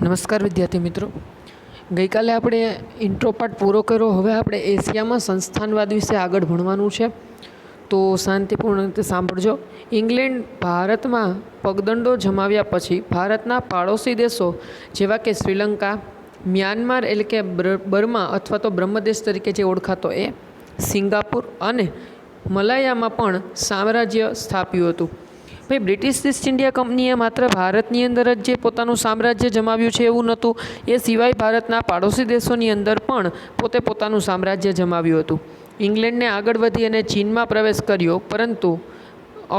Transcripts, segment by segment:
નમસ્કાર વિદ્યાર્થી મિત્રો, ગઈકાલે આપણે ઇન્ટ્રો પાર્ટ પૂરો કર્યો. હવે આપણે એશિયામાં સંસ્થાનવાદ વિશે આગળ ભણવાનું છે, તો શાંતિપૂર્ણ રીતે સાંભળજો. ઇંગ્લેન્ડ ભારતમાં પગદંડો જમાવ્યા પછી ભારતના પાડોશી દેશો જેવા કે શ્રીલંકા, મ્યાનમાર એટલે કે બર્મા અથવા તો બ્રહ્મદેશ તરીકે જે ઓળખાતો એ, સિંગાપુર અને મલાયામાં પણ સામ્રાજ્ય સ્થાપ્યું હતું. ભાઈ, બ્રિટિશ ઈસ્ટ ઇન્ડિયા કંપનીએ માત્ર ભારતની અંદર જ જે પોતાનું સામ્રાજ્ય જમાવ્યું છે એવું નહોતું, એ સિવાય ભારતના પાડોશી દેશોની અંદર પણ પોતાનું સામ્રાજ્ય જમાવ્યું હતું. ઇંગ્લેન્ડને આગળ વધી અને ચીનમાં પ્રવેશ કર્યો, પરંતુ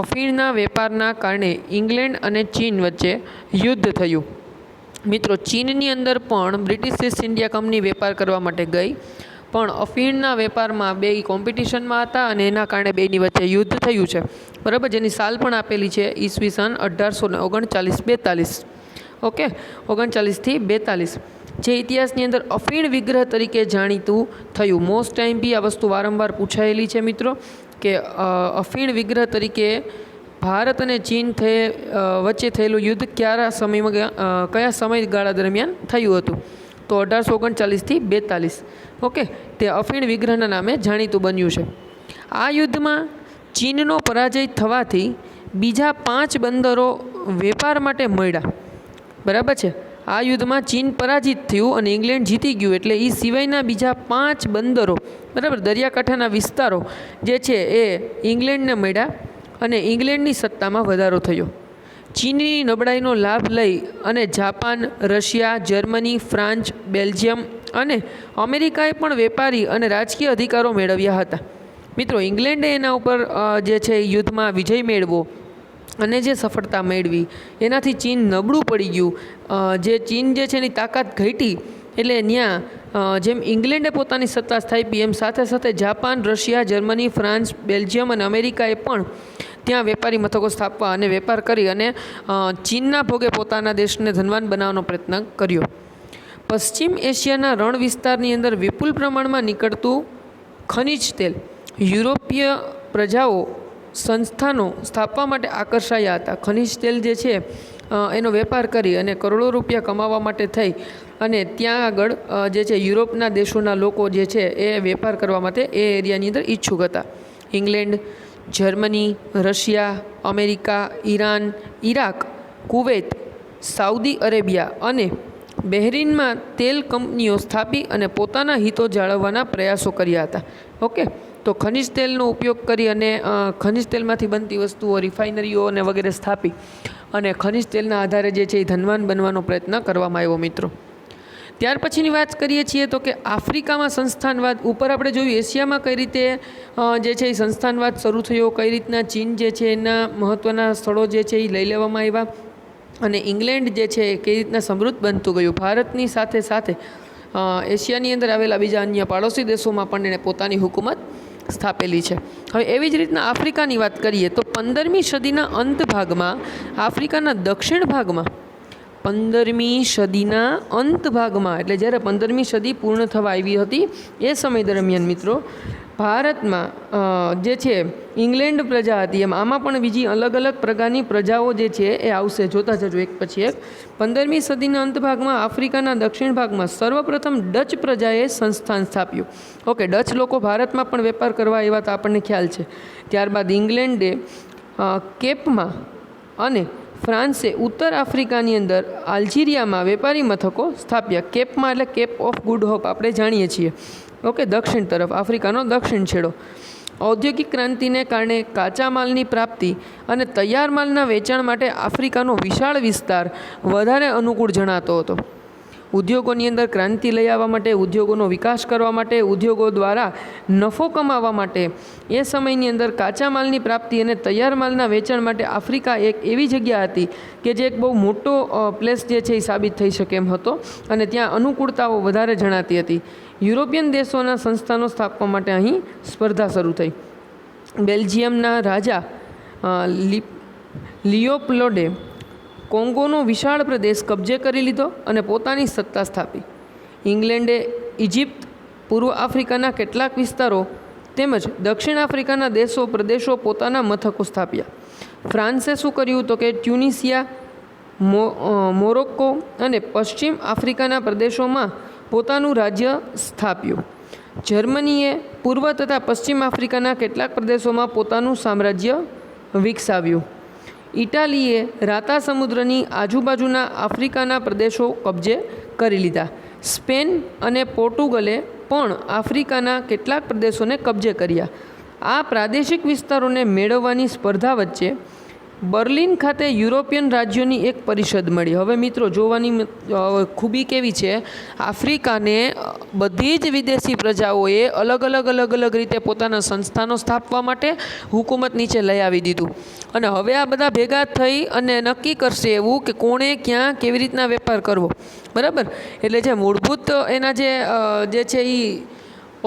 અફીણના વેપારના કારણે ઇંગ્લેન્ડ અને ચીન વચ્ચે યુદ્ધ થયું. મિત્રો, ચીનની અંદર પણ બ્રિટિશ ઈસ્ટ ઇન્ડિયા કંપની વેપાર કરવા માટે ગઈ, પણ અફીણના વેપારમાં બે કોમ્પિટિશનમાં હતા અને એના કારણે બેની વચ્ચે યુદ્ધ થયું છે. બરાબર, જેની સાલ પણ આપેલી છે ઈસવીસન 1839-42. ઓકે, 39 થી 42, જે ઇતિહાસની અંદર અફીણ વિગ્રહ તરીકે જાણીતું થયું. મોસ્ટ ટાઈમ બી આ વસ્તુ વારંવાર પૂછાયેલી છે મિત્રો, કે અફીણ વિગ્રહ તરીકે ભારત અને ચીન વચ્ચે થયેલું યુદ્ધ કયા સમયગાળા દરમિયાન થયું હતું? તો 1839 થી 42. ઓકે, તે અફીણ વિગ્રહના નામે જાણીતું બન્યું છે. આ યુદ્ધમાં ચીનનો પરાજય થવાથી બીજા 5 બંદરો વેપાર માટે મળ્યા. બરાબર છે, આ યુદ્ધમાં ચીન પરાજિત થયું અને ઇંગ્લેન્ડ જીતી ગયું, એટલે એ સિવાયના બીજા 5 બંદરો, બરાબર, દરિયાકાંઠાના વિસ્તારો જે છે એ ઇંગ્લેન્ડને મળ્યા અને ઇંગ્લેન્ડની સત્તામાં વધારો થયો. ચીનની નબળાઈનો લાભ લઈ અને Japan, Russia, Germany, France, Belgium અને અમેરિકાએ પણ વેપારી અને રાજકીય અધિકારો મેળવ્યા હતા. મિત્રો, ઇંગ્લેન્ડે એના ઉપર જે છે યુદ્ધમાં વિજય મેળવો અને જે સફળતા મેળવી, એનાથી ચીન નબળું પડી ગયું. જે ચીન જે છે એની તાકાત ઘટી, એટલે ત્યાં જેમ ઇંગ્લેન્ડે પોતાની સત્તા સ્થાપી, એમ સાથે સાથે Japan, Russia, Germany, France, Belgium અને અમેરિકાએ પણ ત્યાં વેપારી મથકો સ્થાપવા અને વેપાર કરી અને ચીનના ભોગે પોતાના દેશને ધનવાન બનાવવાનો પ્રયત્ન કર્યો. પશ્ચિમ એશિયાના રણ વિસ્તારની અંદર વિપુલ પ્રમાણમાં નીકળતું ખનિજ તેલ યુરોપીય પ્રજાઓ સંસ્થાનો સ્થાપવા માટે આકર્ષાયા હતા. ખનિજ તેલ જે છે એનો વેપાર કરી અને કરોડો રૂપિયા કમાવા માટે થઈ અને ત્યાં આગળ જે છે યુરોપના દેશોના લોકો જે છે એ વેપાર કરવા માટે એ એરિયાની અંદર ઈચ્છુક હતા. England, Germany, Russia, America, Iran, Iraq, Kuwait, Saudi Arabia અને બહેરીનમાં તેલ કંપનીઓ સ્થાપી અને પોતાના હિતો જાળવવાના પ્રયાસો કર્યા હતા. ઓકે, તો ખનિજ તેલનો ઉપયોગ કરી અને ખનિજ તેલમાંથી બનતી વસ્તુઓ, રિફાઇનરીઓ અને વગેરે સ્થાપી અને ખનિજ તેલના આધારે જે છે એ ધનવાન બનવાનો પ્રયત્ન કરવામાં આવ્યો. મિત્રો, ત્યાર પછીની વાત કરીએ છીએ તો કે આફ્રિકામાં સંસ્થાનવાદ. ઉપર આપણે જોયું એશિયામાં કઈ રીતે જે છે એ સંસ્થાનવાદ શરૂ થયો, કઈ રીતના ચીન જે છે એના મહત્ત્વના સ્થળો જે છે એ લઈ લેવામાં આવ્યા અને ઇંગ્લેન્ડ જે છે એ કઈ રીતના સમૃદ્ધ બનતું ગયું. ભારતની સાથે સાથે એશિયાની અંદર આવેલા બીજા અન્ય પાડોશી દેશોમાં પણ એણે પોતાની હુકુમત સ્થાપેલી છે. હવે એવી જ રીતના આફ્રિકાની વાત કરીએ તો 15મી સદીના અંત ભાગમાં આફ્રિકાના દક્ષિણ ભાગમાં 15મી સદીના અંત ભાગમાં, એટલે જ્યારે 15મી સદી પૂર્ણ થવા આવી હતી એ સમય દરમિયાન મિત્રો ભારતમાં જે છે ઇંગ્લેન્ડ પ્રજા હતી, એમ આમાં પણ બીજી અલગ અલગ પ્રકારની પ્રજાઓ જે છે એ આવશે. જોતા જજો એક પછી એક. 15મી સદીના અંત ભાગમાં આફ્રિકાના દક્ષિણ ભાગમાં સર્વપ્રથમ ડચ પ્રજાએ સંસ્થાન સ્થાપ્યું. ઓકે, ડચ લોકો ભારતમાં પણ વેપાર કરવા આવ્યા તો આપણને ખ્યાલ છે. ત્યારબાદ ઇંગ્લેન્ડે કેપમાં અને ફ્રાન્સે ઉત્તર આફ્રિકાની અંદર અલ્જીરિયામાં વેપારી મથકો સ્થાપ્યા. કેપમાં એટલે કેપ ઓફ ગુડ હોપ આપણે જાણીએ છીએ. ઓકે, દક્ષિણ તરફ, આફ્રિકાનો દક્ષિણ છેડો. ઔદ્યોગિક ક્રાંતિને કારણે કાચા માલની પ્રાપ્તિ અને તૈયાર માલના વેચાણ માટે આફ્રિકાનો વિશાળ વિસ્તાર વધારે અનુકૂળ જણાતો હતો. ઉદ્યોગોની અંદર ક્રાંતિ લઈ આવવા માટે, ઉદ્યોગોનો વિકાસ કરવા માટે, ઉદ્યોગો દ્વારા નફો કમાવા માટે એ સમયની અંદર કાચા માલની પ્રાપ્તિ અને તૈયાર માલના વેચાણ માટે આફ્રિકા એક એવી જગ્યા હતી કે જે એક બહુ મોટો પ્લેસ જે છે એ સાબિત થઈ શકે એમ હતો અને ત્યાં અનુકૂળતાઓ વધારે જણાતી હતી. યુરોપિયન દેશોના સંસ્થાનો સ્થાપવા માટે અહીં સ્પર્ધા શરૂ થઈ. બેલ્જિયમના રાજા લિયોપોલ્ડે કોંગોનો વિશાળ પ્રદેશ કબજે કરી લીધો અને પોતાની સત્તા સ્થાપી. ઇંગ્લેન્ડે ઇજિપ્ત, પૂર્વ આફ્રિકાના કેટલાક વિસ્તારો તેમજ દક્ષિણ આફ્રિકાના પ્રદેશો પોતાના મથકો સ્થાપ્યા. ફ્રાન્સે શું કર્યું તો કે ટ્યુનિશિયા, મોરોક્કો અને પશ્ચિમ આફ્રિકાના પ્રદેશોમાં પોતાનું રાજ્ય સ્થાપ્યું. જર્મનીએ પૂર્વ તથા પશ્ચિમ આફ્રિકાના કેટલાક પ્રદેશોમાં પોતાનું સામ્રાજ્ય વિકસાવ્યું. ઇટાલીએ રાતા સમુદ્રની આજુબાજુના આફ્રિકાના પ્રદેશો કબજે કરી લીધા. સ્પેન અને પોર્ટુગલે પણ આફ્રિકાના કેટલાક પ્રદેશોને કબજે કર્યા. આ પ્રાદેશિક વિસ્તારોને મેળવવાની સ્પર્ધા વચ્ચે બર્લિન ખાતે યુરોપિયન રાજ્યોની એક પરિષદ મળી. હવે મિત્રો જોવાની ખૂબી કેવી છે, આફ્રિકાને બધી જ વિદેશી પ્રજાઓએ અલગ અલગ રીતે પોતાના સંસ્થાનો સ્થાપવા માટે હુકુમત નીચે લઈ આવી દીધું. અને હવે આ બધા ભેગા થઈ અને નક્કી કરશે એવું કે કોણે ક્યાં કેવી રીતના વેપાર કરવો. બરાબર, એટલે જે મૂળભૂત એના જે છે એ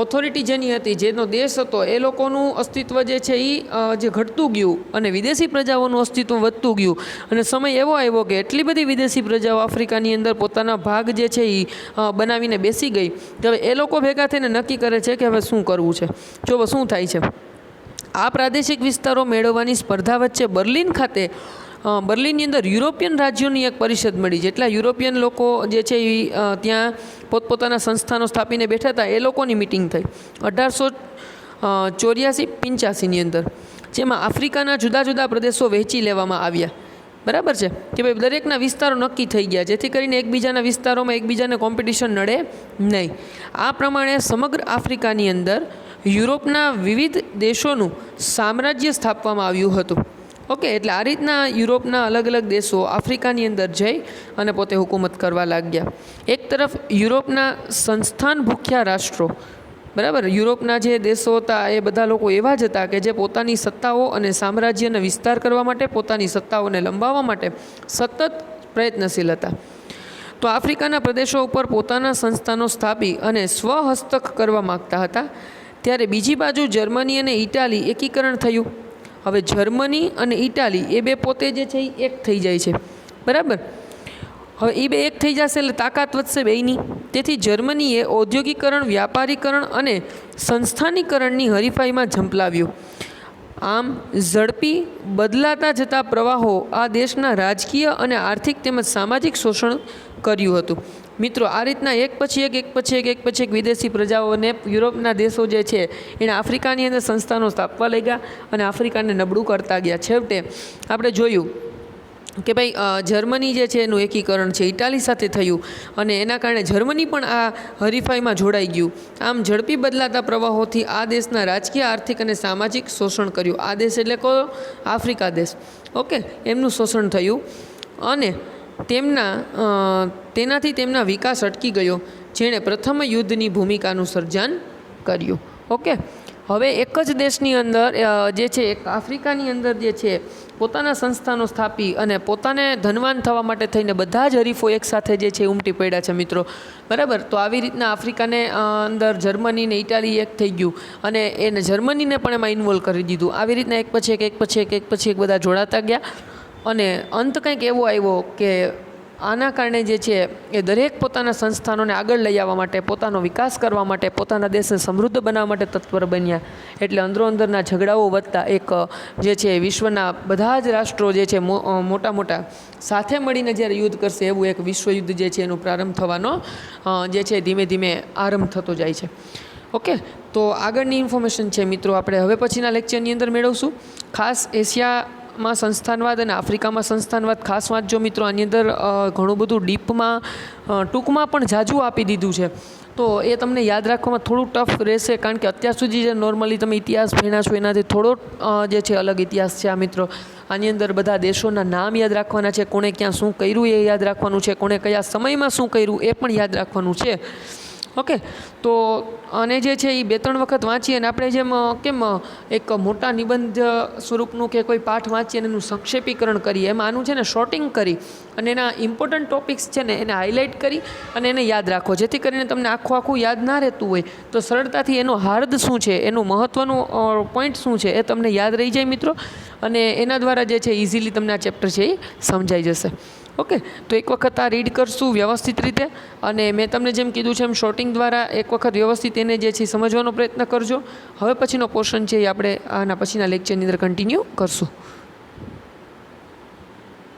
ઓથોરિટી જેની હતી, જેનો દેશ હતો, એ લોકોનું અસ્તિત્વ જે છે એ જે ઘટતું ગયું અને વિદેશી પ્રજાઓનું અસ્તિત્વ વધતું ગયું. અને સમય એવો આવ્યો કે એટલી બધી વિદેશી પ્રજાઓ આફ્રિકાની અંદર પોતાના ભાગ જે છે એ બનાવીને બેસી ગઈ કે હવે એ લોકો ભેગા થઈને નક્કી કરે છે કે હવે શું કરવું છે. જો શું થાય છે, આ પ્રાદેશિક વિસ્તારો મેળવવાની સ્પર્ધા વચ્ચે બર્લિનની અંદર યુરોપિયન રાજ્યોની એક પરિષદ મળી. જેટલા યુરોપિયન લોકો જે છે એ ત્યાં પોતપોતાના સંસ્થાનો સ્થાપીને બેઠા હતા, એ લોકોની મિટિંગ થઈ 1884-85ની અંદર, જેમાં આફ્રિકાના જુદા જુદા પ્રદેશો વહેંચી લેવામાં આવ્યા. બરાબર છે કે ભાઈ દરેકના વિસ્તારો નક્કી થઈ ગયા, જેથી કરીને એકબીજાના વિસ્તારોમાં એકબીજાને કોમ્પિટિશન નડે નહીં. આ પ્રમાણે સમગ્ર આફ્રિકાની અંદર યુરોપના વિવિધ દેશોનું સામ્રાજ્ય સ્થાપવામાં આવ્યું હતું. ઓકે, એટલે આ રીતના યુરોપના અલગ અલગ દેશો આફ્રિકાની અંદર જઈ અને પોતે હુકુમત કરવા લાગ્યા. એક તરફ યુરોપના સંસ્થાન ભૂખ્યા રાષ્ટ્રો, બરાબર, યુરોપના જે દેશો હતા એ બધા લોકો એવા જ હતા કે જે પોતાની સત્તાઓ અને સામ્રાજ્યને વિસ્તાર કરવા માટે, પોતાની સત્તાઓને લંબાવવા માટે સતત પ્રયત્નશીલ હતા. તો આફ્રિકાના પ્રદેશો ઉપર પોતાના સંસ્થાનો સ્થાપી અને સ્વહસ્તક કરવા માગતા હતા. ત્યારે બીજી બાજુ જર્મની અને ઇટાલી એકીકરણ થયું. હવે જર્મની અને ઇટાલી એ બે પોતે જે છે એ એક થઈ જાય છે. બરાબર, હવે એ બે એક થઈ જશે એટલે તાકાત વધશે બેયની. તેથી જર્મનીએ ઔદ્યોગિકરણ, વ્યાપારીકરણ અને સંસ્થાનીકરણની હરીફાઈમાં ઝંપલાવ્યું. આમ ઝડપી બદલાતા જતા પ્રવાહો આ દેશના રાજકીય અને આર્થિક તેમજ સામાજિક શોષણ કર્યું હતું. મિત્રો, આ રીતના એક પછી એક વિદેશી પ્રજાઓને યુરોપના દેશો જે છે એણે આફ્રિકાની અંદર સંસ્થાનો સ્થાપવા લઈ ગયા અને આફ્રિકાને નબળું કરતા ગયા. છેવટે આપણે જોયું કે ભાઈ જર્મની જે છે એનું એકીકરણ છે ઇટાલી સાથે થયું અને એના કારણે જર્મની પણ આ હરીફાઈમાં જોડાઈ ગયું. આમ ઝડપી બદલાતા પ્રવાહોથી આ દેશના રાજકીય, આર્થિક અને સામાજિક શોષણ કર્યું. આ દેશ એટલે કયો? આફ્રિકા દેશ. ઓકે, એમનું શોષણ થયું અને તેનાથી તેમના વિકાસ અટકી ગયો, જેણે પ્રથમ યુદ્ધની ભૂમિકાનું સર્જન કર્યું. ઓકે, હવે એક જ દેશની અંદર જે છે એક આફ્રિકાની અંદર જે છે પોતાના સંસ્થાનો સ્થાપી અને પોતાને ધનવાન થવા માટે થઈને બધા જ હરીફો એકસાથે જે છે ઉમટી પડ્યા છે મિત્રો. બરાબર, તો આવી રીતના આફ્રિકાને અંદર જર્મની ને ઇટાલી એક થઈ ગયું અને એને જર્મનીને પણ એમાં ઇન્વોલ્વ કરી દીધું. આવી રીતના એક પછી એક બધા જોડાતા ગયા અને અંત કંઈક એવો આવ્યો કે આના કારણે જે છે એ દરેક પોતાના સંસ્થાનોને આગળ લઈ આવવા માટે, પોતાનો વિકાસ કરવા માટે, પોતાના દેશને સમૃદ્ધ બનાવવા માટે તત્પર બન્યા. એટલે અંદરોઅંદરના ઝઘડાઓ વધતા એક જે છે વિશ્વના બધા જ રાષ્ટ્રો જે છે મોટા સાથે મળીને જ્યારે યુદ્ધ કરશે એવું એક વિશ્વયુદ્ધ જે છે એનો પ્રારંભ થવાનો જે છે ધીમે ધીમે આરંભ થતો જાય છે. ઓકે, તો આગળની ઇન્ફોર્મેશન છે મિત્રો આપણે હવે પછીના લેક્ચરની અંદર મેળવશું. ખાસ એશિયામાં સંસ્થાનવાદ અને આફ્રિકામાં સંસ્થાનવાદ ખાસ વાંચજો મિત્રો. આની અંદર ઘણું બધું ડીપમાં ટૂંકમાં પણ ઝાઝું આપી દીધું છે, તો એ તમને યાદ રાખવામાં થોડું ટફ રહેશે, કારણ કે અત્યાર સુધી જે નોર્મલી તમે ઇતિહાસ ભણ્યા છો એનાથી થોડો જે છે અલગ ઇતિહાસ છે આ મિત્રો. આની અંદર બધા દેશોના નામ યાદ રાખવાના છે, કોણે ક્યાં શું કર્યું એ યાદ રાખવાનું છે, કોણે કયા સમયમાં શું કર્યું એ પણ યાદ રાખવાનું છે. ઓકે, તો અને જે છે એ 2-3 વખત વાંચીએ અને આપણે જેમ કેમ એક મોટા નિબંધ સ્વરૂપનું કે કોઈ પાઠ વાંચીએ અને એનું સંક્ષેપીકરણ કરીએ, એમાં આનું છે ને શોર્ટિંગ કરી અને એના ઇમ્પોર્ટન્ટ ટોપિક્સ છે ને એને હાઇલાઇટ કરી અને એને યાદ રાખો, જેથી કરીને તમને આખું યાદ ના રહેતું હોય તો સરળતાથી એનો હાર્દ શું છે, એનું મહત્ત્વનું પોઈન્ટ શું છે એ તમને યાદ રહી જાય મિત્રો. અને એના દ્વારા જે છે ઇઝીલી તમને આ ચેપ્ટર છે એ સમજાઈ જશે. ઓકે, તો એક વખત આ રીડ કરશું વ્યવસ્થિત રીતે અને મેં તમને જેમ કીધું છે એમ શોર્ટિંગ દ્વારા એક વખત વ્યવસ્થિત એને જે છે સમજવાનો પ્રયત્ન કરજો. હવે પછીનો પોર્શન છે એ આપણે આના પછીના લેક્ચરની અંદર કન્ટિન્યુ કરશું.